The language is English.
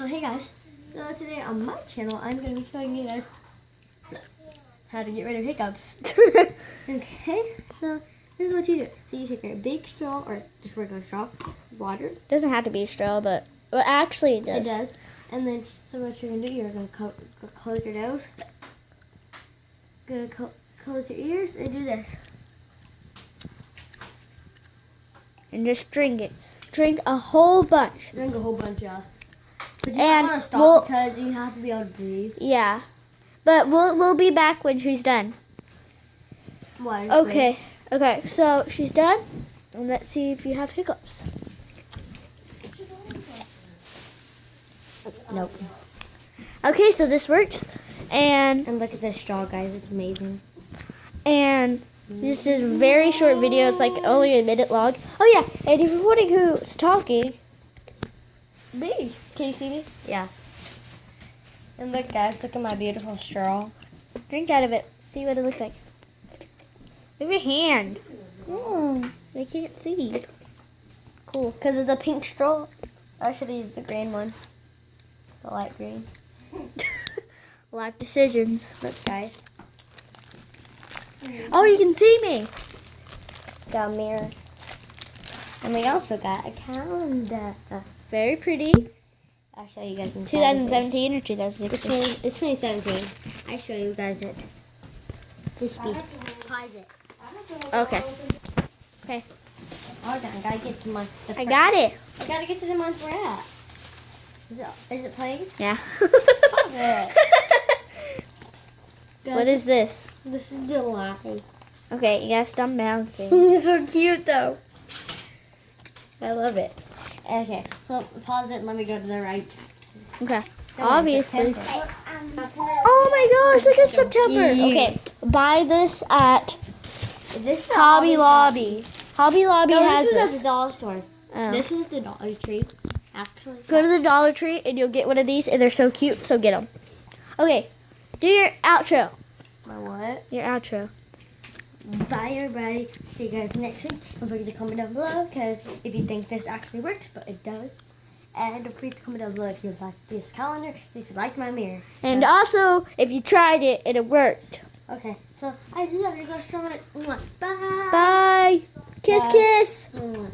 Oh, hey guys. So today on my channel, I'm going to be showing you guys how to get rid of hiccups. Okay, so this is what you do. So you take a big straw, or just regular straw, water. Doesn't have to be a straw, but well, actually it does. It does. And then, so what you're going to do, you're going to close your nose, going to close your ears, and do this. And just drink it. Drink a whole bunch. Drink a whole bunch, yeah. But you And don't want to stop because you have to be able to breathe. Yeah. But we'll be back when she's done. What? Okay. Okay, so she's done. And let's see if you have hiccups. Nope. Okay, so this works. And look at this straw, guys. It's amazing. And this is a very short video. It's like only a minute long. Oh yeah, and if you're wondering who's talking, me. Can you see me? Yeah. And look, guys, look at my beautiful straw. Drink out of it. See what it looks like. Move your hand. They can't see. Cool. Because it's a pink straw. I should have used the green one. The light green. Life decisions. Look, guys. Oh, you can see me. Got a mirror. And we also got a calendar. Very pretty. I'll show you guys in 2017 or 2016? It's 2017. I show you guys it. This speed. Pause it. Okay. Okay. Hold on, I gotta get to my. I got it. I gotta get to the ones we're at. Is it playing? Yeah. Pause it. Guys, What is this? This is July. Okay, you gotta stop bouncing. It's so cute though. I love it. Okay, so pause it and let me go to the right. Okay. Come on, Obviously. September. Oh my gosh, look at So September. cute. Okay, buy this at This is Hobby Lobby. Hobby Lobby No, has this was at this. the dollar store. Oh. This was at the Dollar Tree, actually. Go to the Dollar Tree and you'll get one of these, and they're so cute, so get them. Okay, do your outro. My what? Your outro. Bye, everybody. See you guys next week. Don't forget to comment down below, because if you think this actually works, but it does. And don't forget to comment down below if you like this calendar, if you like my mirror. And also, if you tried it and it worked. Okay, so I love you guys so much. Bye. Bye. Kiss, Bye. kiss. Mwah.